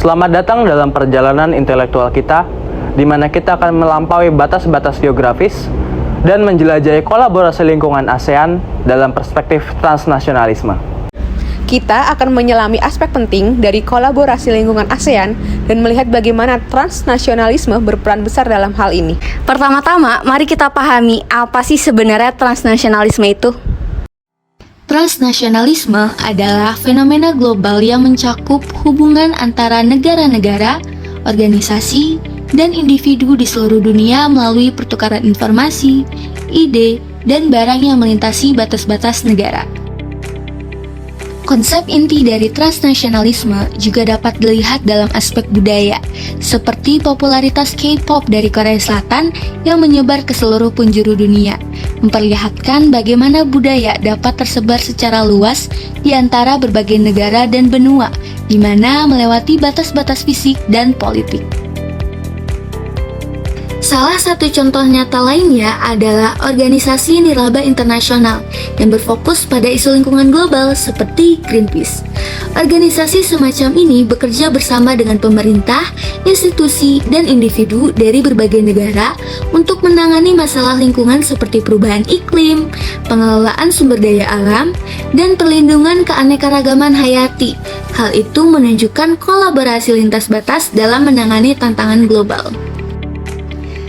Selamat datang dalam perjalanan intelektual kita, di mana kita akan melampaui batas-batas geografis dan menjelajahi kolaborasi lingkungan ASEAN dalam perspektif transnasionalisme. Kita akan menyelami aspek penting dari kolaborasi lingkungan ASEAN dan melihat bagaimana transnasionalisme berperan besar dalam hal ini. Pertama-tama, mari kita pahami apa sih sebenarnya transnasionalisme itu. Transnasionalisme adalah fenomena global yang mencakup hubungan antara negara-negara, organisasi, dan individu di seluruh dunia melalui pertukaran informasi, ide, dan barang yang melintasi batas-batas negara. Konsep inti dari transnasionalisme juga dapat dilihat dalam aspek budaya, seperti popularitas K-pop dari Korea Selatan yang menyebar ke seluruh penjuru dunia, memperlihatkan bagaimana budaya dapat tersebar secara luas di antara berbagai negara dan benua, di mana melewati batas-batas fisik dan politik. Salah satu contoh nyata lainnya adalah organisasi nirlaba internasional yang berfokus pada isu lingkungan global seperti Greenpeace. Organisasi semacam ini bekerja bersama dengan pemerintah, institusi, dan individu dari berbagai negara untuk menangani masalah lingkungan seperti perubahan iklim, pengelolaan sumber daya alam, dan perlindungan keanekaragaman hayati. Hal itu menunjukkan kolaborasi lintas batas dalam menangani tantangan global.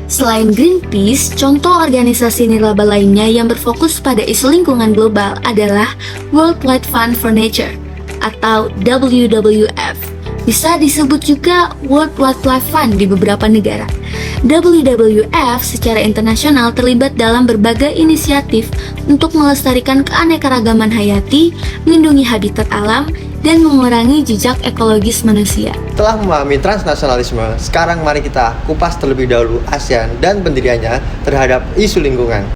Selain Greenpeace, contoh organisasi nirlaba lainnya yang berfokus pada isu lingkungan global adalah World Wide Fund for Nature atau WWF. Bisa disebut juga World Wildlife Fund di beberapa negara. WWF secara internasional terlibat dalam berbagai inisiatif untuk melestarikan keanekaragaman hayati, melindungi habitat alam, dan mengurangi jejak ekologis manusia. Setelah memahami transnasionalisme, sekarang mari kita kupas terlebih dahulu ASEAN dan pendiriannya terhadap isu lingkungan.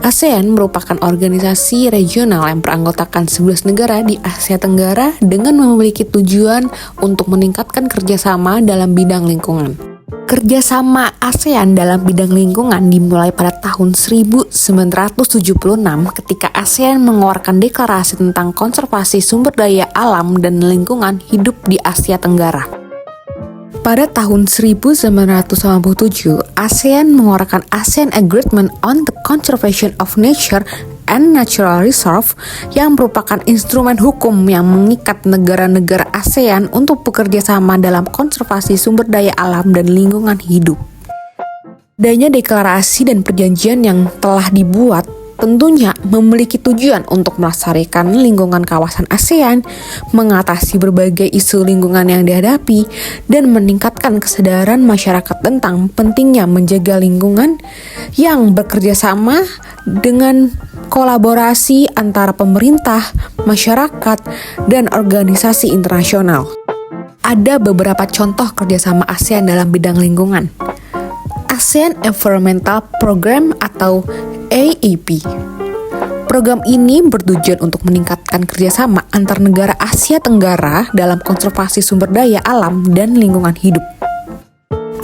ASEAN merupakan organisasi regional yang beranggotakan 11 negara di Asia Tenggara dengan memiliki tujuan untuk meningkatkan kerjasama dalam bidang lingkungan. Kerjasama ASEAN dalam bidang lingkungan dimulai pada tahun 1976 ketika ASEAN mengeluarkan deklarasi tentang konservasi sumber daya alam dan lingkungan hidup di Asia Tenggara. Pada tahun 1987, ASEAN mengeluarkan ASEAN Agreement on the Conservation of Nature and Natural Reserve yang merupakan instrumen hukum yang mengikat negara-negara ASEAN untuk bekerja sama dalam konservasi sumber daya alam dan lingkungan hidup. Adanya deklarasi dan perjanjian yang telah dibuat tentunya memiliki tujuan untuk melestarikan lingkungan kawasan ASEAN, mengatasi berbagai isu lingkungan yang dihadapi, dan meningkatkan kesadaran masyarakat tentang pentingnya menjaga lingkungan yang bekerja sama dengan kolaborasi antara pemerintah, masyarakat, dan organisasi internasional. Ada beberapa contoh kerjasama ASEAN dalam bidang lingkungan. ASEAN Environmental Program atau AEP. Program ini bertujuan untuk meningkatkan kerjasama antar negara Asia Tenggara dalam konservasi sumber daya alam dan lingkungan hidup.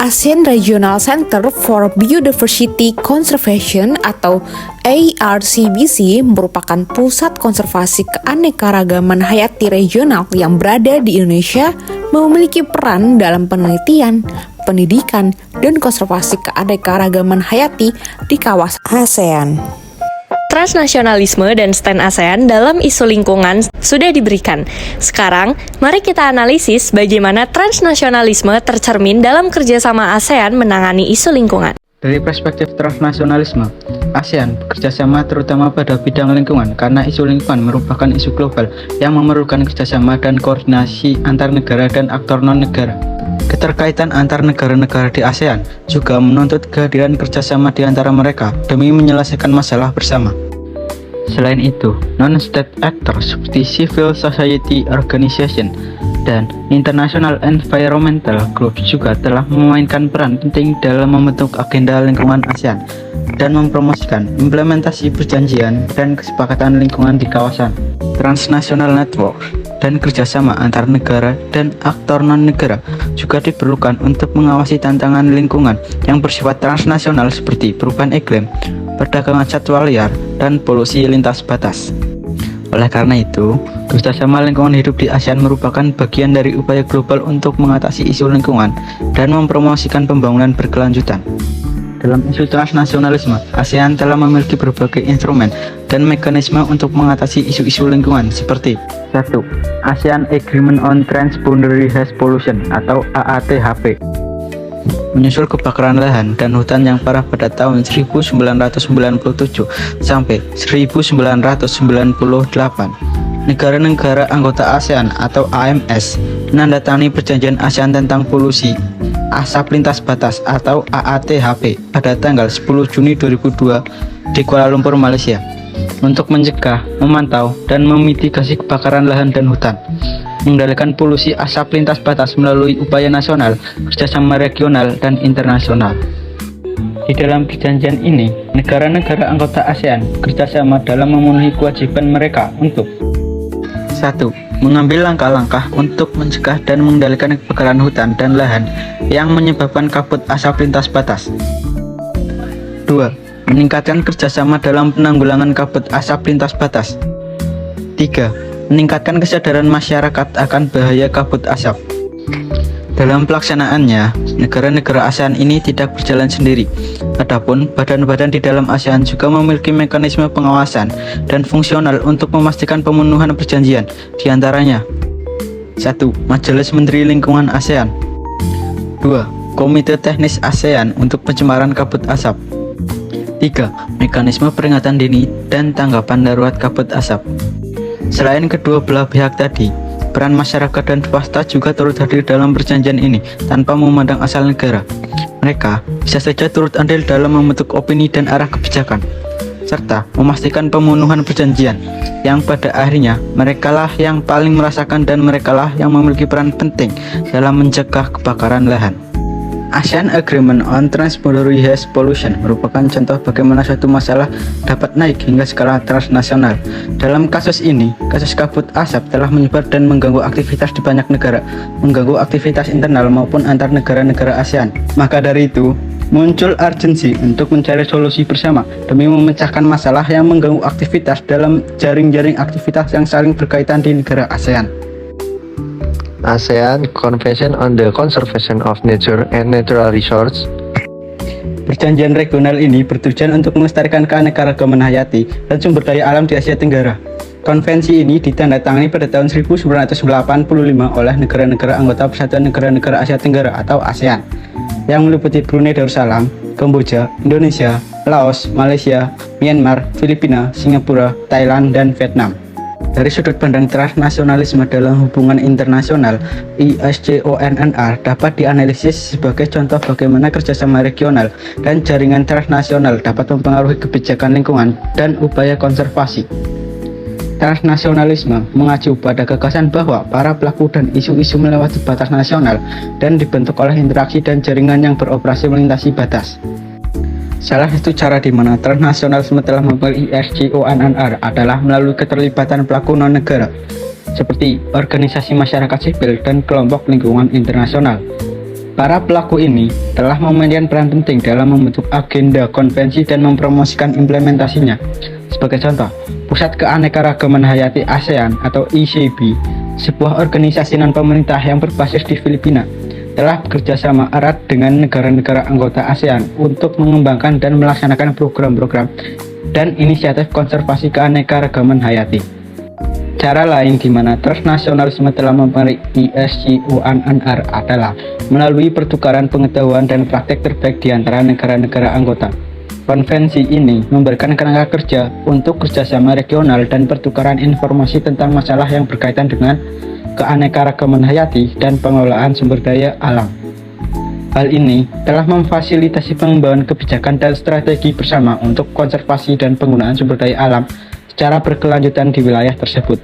ASEAN Regional Center for Biodiversity Conservation atau ARCBC merupakan pusat konservasi keanekaragaman hayati regional yang berada di Indonesia, memiliki peran dalam penelitian, pendidikan, dan konservasi keanekaragaman hayati di kawasan ASEAN. Transnasionalisme dan stand ASEAN dalam isu lingkungan sudah diberikan. Sekarang, mari kita analisis bagaimana transnasionalisme tercermin dalam kerjasama ASEAN menangani isu lingkungan. Dari perspektif transnasionalisme, ASEAN bekerjasama terutama pada bidang lingkungan karena isu lingkungan merupakan isu global yang memerlukan kerjasama dan koordinasi antar negara dan aktor non-negara. Keterkaitan antar negara-negara di ASEAN juga menuntut kehadiran kerjasama di antara mereka demi menyelesaikan masalah bersama. Selain itu, non-state actors seperti civil society organization dan international environmental groups juga telah memainkan peran penting dalam membentuk agenda lingkungan ASEAN dan mempromosikan implementasi perjanjian dan kesepakatan lingkungan di kawasan. Transnational network dan kerjasama antar negara dan aktor non-negara juga diperlukan untuk mengawasi tantangan lingkungan yang bersifat transnasional seperti perubahan iklim, perdagangan satwa liar, dan polusi lintas batas. Oleh karena itu, kerjasama lingkungan hidup di ASEAN merupakan bagian dari upaya global untuk mengatasi isu lingkungan dan mempromosikan pembangunan berkelanjutan. Dalam isu transnasionalisme, ASEAN telah memiliki berbagai instrumen dan mekanisme untuk mengatasi isu-isu lingkungan seperti 1. ASEAN Agreement on Transboundary Haze Pollution atau AATHP, menyusul kebakaran lahan dan hutan yang parah pada tahun 1997 sampai 1998. Negara-negara anggota ASEAN atau AMS menandatangani perjanjian ASEAN tentang polusi asap lintas batas atau AATHP pada tanggal 10 Juni 2002 di Kuala Lumpur, Malaysia, untuk mencegah, memantau, dan memitigasi kebakaran lahan dan hutan, mengendalikan polusi asap lintas batas melalui upaya nasional, kerjasama regional, dan internasional. Di dalam perjanjian ini, negara-negara anggota ASEAN kerjasama dalam memenuhi kewajiban mereka untuk 1. Mengambil langkah-langkah untuk mencegah dan mengendalikan kebakaran hutan dan lahan yang menyebabkan kabut asap lintas batas. 2. Meningkatkan kerjasama dalam penanggulangan kabut asap lintas batas. 3. Meningkatkan kesadaran masyarakat akan bahaya kabut asap. Dalam pelaksanaannya, negara-negara ASEAN ini tidak berjalan sendiri. Adapun badan-badan di dalam ASEAN juga memiliki mekanisme pengawasan dan fungsional untuk memastikan pemenuhan perjanjian, diantaranya 1. Majelis Menteri Lingkungan ASEAN. 2. Komite Teknis ASEAN untuk pencemaran kabut asap. 3. Mekanisme peringatan dini dan tanggapan darurat kabut asap. Selain kedua belah pihak tadi, peran masyarakat dan swasta juga turut hadir dalam perjanjian ini tanpa memandang asal negara. Mereka bisa saja turut andil dalam membentuk opini dan arah kebijakan, serta memastikan pemenuhan perjanjian, yang pada akhirnya merekalah yang paling merasakan dan merekalah yang memiliki peran penting dalam mencegah kebakaran lahan. ASEAN Agreement on Transboundary Haze Pollution merupakan contoh bagaimana suatu masalah dapat naik hingga skala transnasional. Dalam kasus ini, kasus kabut asap telah menyebar dan mengganggu aktivitas di banyak negara, mengganggu aktivitas internal maupun antar negara-negara ASEAN. Maka dari itu, muncul urgensi untuk mencari solusi bersama demi memecahkan masalah yang mengganggu aktivitas dalam jaring-jaring aktivitas yang saling berkaitan di negara ASEAN. ASEAN Convention on the Conservation of Nature and Natural Resources. Perjanjian regional ini bertujuan untuk melestarikan keanekaragaman hayati dan sumber daya alam di Asia Tenggara. Konvensi ini ditandatangani pada tahun 1985 oleh negara-negara anggota Persatuan Negara-negara Asia Tenggara atau ASEAN, yang meliputi Brunei Darussalam, Kamboja, Indonesia, Laos, Malaysia, Myanmar, Filipina, Singapura, Thailand, dan Vietnam. Dari sudut pandang transnasionalisme dalam hubungan internasional, ISCONNR dapat dianalisis sebagai contoh bagaimana kerjasama regional dan jaringan transnasional dapat mempengaruhi kebijakan lingkungan dan upaya konservasi. Transnasionalisme mengacu pada gagasan bahwa para pelaku dan isu-isu melewati batas nasional dan dibentuk oleh interaksi dan jaringan yang beroperasi melintasi batas. Salah satu cara di mana transnasionalisme telah mempengaruhi ISCONNR adalah melalui keterlibatan pelaku non-negara, seperti organisasi masyarakat sipil dan kelompok lingkungan internasional. Para pelaku ini telah memainkan peran penting dalam membentuk agenda konvensi dan mempromosikan implementasinya. Sebagai contoh, Pusat Keanekaragaman Hayati ASEAN atau ICB, sebuah organisasi non-pemerintah yang berbasis di Filipina, telah bekerja sama erat dengan negara-negara anggota ASEAN untuk mengembangkan dan melaksanakan program-program dan inisiatif konservasi keanekaragaman hayati. Cara lain di mana transnasionalisme telah mempengaruhi ISCONNR adalah melalui pertukaran pengetahuan dan praktek terbaik di antara negara-negara anggota. Konvensi ini memberikan kerangka kerja untuk kerjasama regional dan pertukaran informasi tentang masalah yang berkaitan dengan keanekaragaman hayati dan pengelolaan sumber daya alam. Hal ini telah memfasilitasi pengembangan kebijakan dan strategi bersama untuk konservasi dan penggunaan sumber daya alam secara berkelanjutan di wilayah tersebut.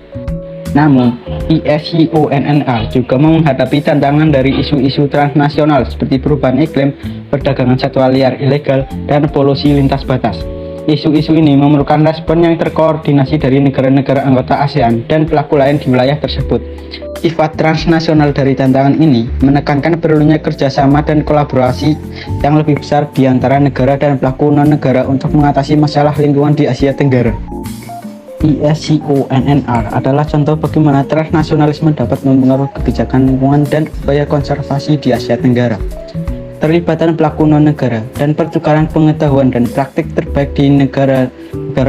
Namun, ISCONNR juga menghadapi tantangan dari isu-isu transnasional seperti perubahan iklim, perdagangan satwa liar ilegal, dan polusi lintas batas. Isu-isu ini memerlukan respon yang terkoordinasi dari negara-negara anggota ASEAN dan pelaku lain di wilayah tersebut. Sifat transnasional dari tantangan ini menekankan perlunya kerjasama dan kolaborasi yang lebih besar di antara negara dan pelaku non-negara untuk mengatasi masalah lingkungan di Asia Tenggara. ISCONNR adalah contoh bagaimana transnasionalisme dapat mempengaruhi kebijakan lingkungan dan upaya konservasi di Asia Tenggara. Terlibatan pelaku non-negara dan pertukaran pengetahuan dan praktik terbaik di negara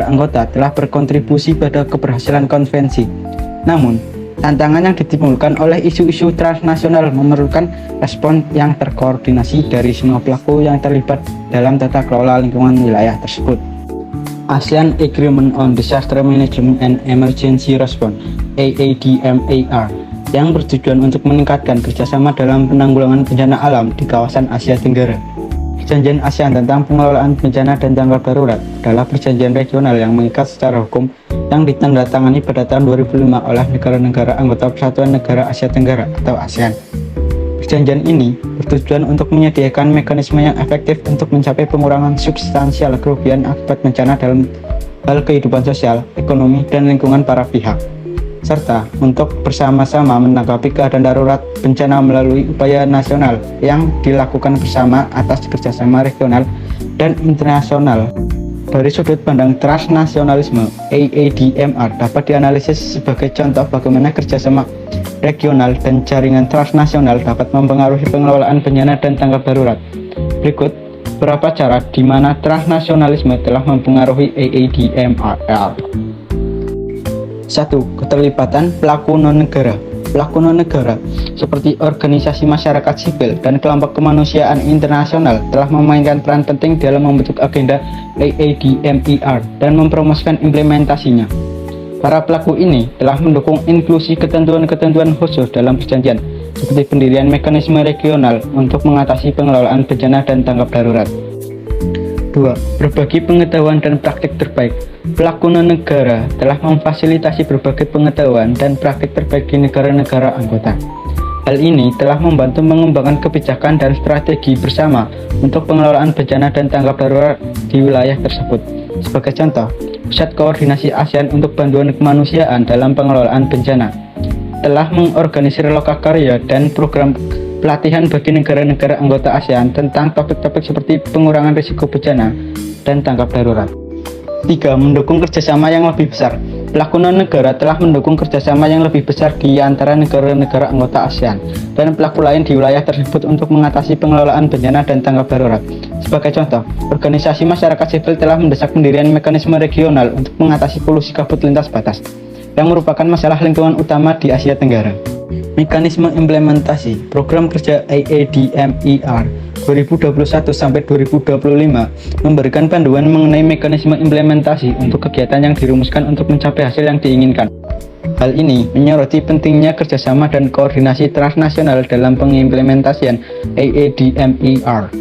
anggota telah berkontribusi pada keberhasilan konvensi. Namun, tantangan yang ditimbulkan oleh isu-isu transnasional memerlukan respon yang terkoordinasi dari semua pelaku yang terlibat dalam tata kelola lingkungan wilayah tersebut. ASEAN Agreement on Disaster Management and Emergency Response (AADMAR) yang bertujuan untuk meningkatkan kerjasama dalam penanggulangan bencana alam di kawasan Asia Tenggara. Perjanjian ASEAN tentang pengelolaan bencana dan tanggap darurat adalah perjanjian regional yang mengikat secara hukum yang ditandatangani pada tahun 2005 oleh negara-negara anggota Persatuan Negara Asia Tenggara atau ASEAN. Perjanjian ini bertujuan untuk menyediakan mekanisme yang efektif untuk mencapai pengurangan substansial kerugian akibat bencana dalam hal kehidupan sosial, ekonomi, dan lingkungan para pihak, serta untuk bersama-sama menanggapi keadaan darurat bencana melalui upaya nasional yang dilakukan bersama atas kerjasama regional dan internasional. Dari sudut pandang transnasionalisme, AADMR dapat dianalisis sebagai contoh bagaimana kerjasama regional dan jaringan transnasional dapat mempengaruhi pengelolaan bencana dan tanggap darurat. Berikut beberapa cara di mana transnasionalisme telah mempengaruhi AADMR. 1. Keterlibatan pelaku non-negara. Pelaku non-negara seperti organisasi masyarakat sipil dan kelompok kemanusiaan internasional telah memainkan peran penting dalam membentuk agenda AADMER dan mempromosikan implementasinya. Para pelaku ini telah mendukung inklusi ketentuan-ketentuan khusus dalam perjanjian, seperti pendirian mekanisme regional untuk mengatasi pengelolaan bencana dan tanggap darurat. 2. Berbagi pengetahuan dan praktik terbaik. Pelaku non-negara telah memfasilitasi berbagai pengetahuan dan praktik terbaik di negara-negara anggota. Hal ini telah membantu mengembangkan kebijakan dan strategi bersama untuk pengelolaan bencana dan tanggap darurat di wilayah tersebut. Sebagai contoh, Pusat Koordinasi ASEAN untuk Bantuan Kemanusiaan dalam Pengelolaan Bencana telah mengorganisir lokakarya dan program pelatihan bagi negara-negara anggota ASEAN tentang topik-topik seperti pengurangan risiko bencana dan tanggap darurat. 3. Mendukung kerjasama yang lebih besar. Pelaku non-negara telah mendukung kerjasama yang lebih besar di antara negara-negara anggota ASEAN dan pelaku lain di wilayah tersebut untuk mengatasi pengelolaan bencana dan tanggap darurat. Sebagai contoh, organisasi masyarakat sipil telah mendesak pendirian mekanisme regional untuk mengatasi polusi kabut lintas batas, yang merupakan masalah lingkungan utama di Asia Tenggara. Mekanisme implementasi program kerja AADMER 2021-2025 memberikan panduan mengenai mekanisme implementasi untuk kegiatan yang dirumuskan untuk mencapai hasil yang diinginkan. Hal ini menyoroti pentingnya kerjasama dan koordinasi transnasional dalam pengimplementasian AADMER.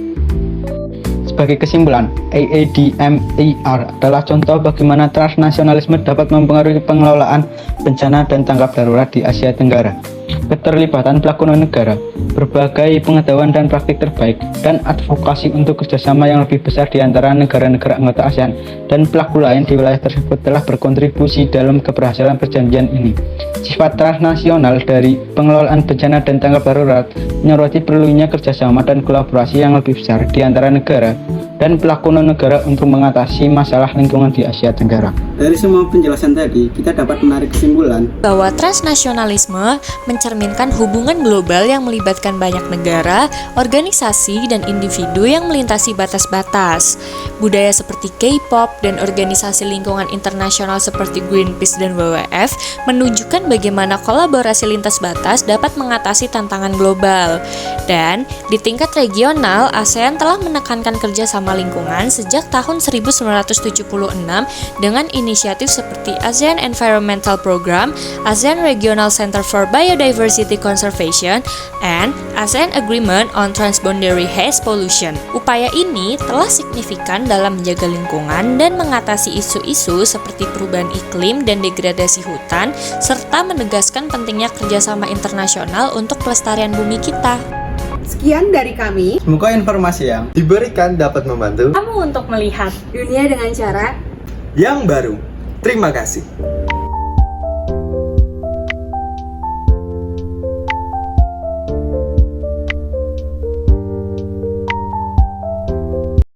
Sebagai kesimpulan, AADMER adalah contoh bagaimana transnasionalisme dapat mempengaruhi pengelolaan bencana dan tanggap darurat di Asia Tenggara. Keterlibatan pelaku non-negara, berbagai pengetahuan dan praktik terbaik, dan advokasi untuk kerjasama yang lebih besar di antara negara-negara anggota ASEAN dan pelaku lain di wilayah tersebut telah berkontribusi dalam keberhasilan perjanjian ini. Sifat transnasional dari pengelolaan bencana dan tanggap darurat menyoroti perlunya kerjasama dan kolaborasi yang lebih besar di antara negara dan pelaku non-negara untuk mengatasi masalah lingkungan di Asia Tenggara. Dari semua penjelasan tadi, kita dapat menarik kesimpulan bahwa transnasionalisme mencerminkan hubungan global yang melibatkan banyak negara, organisasi, dan individu yang melintasi batas-batas. Budaya seperti K-pop dan organisasi lingkungan internasional seperti Greenpeace dan WWF menunjukkan bagaimana kolaborasi lintas batas dapat mengatasi tantangan global. Dan di tingkat regional, ASEAN telah menekankan kerjasama lingkungan sejak tahun 1976 dengan inisiatif seperti ASEAN Environmental Program, ASEAN Regional Center for Biodiversity Conservation, and ASEAN Agreement on Transboundary Haze Pollution. Upaya ini telah signifikan dalam menjaga lingkungan dan mengatasi isu-isu seperti perubahan iklim dan degradasi hutan, serta menegaskan pentingnya kerjasama internasional untuk pelestarian bumi kita. Sekian dari kami. Semoga informasi yang diberikan dapat membantu Kamu untuk melihat Dunia dengan cara yang baru. Terima kasih.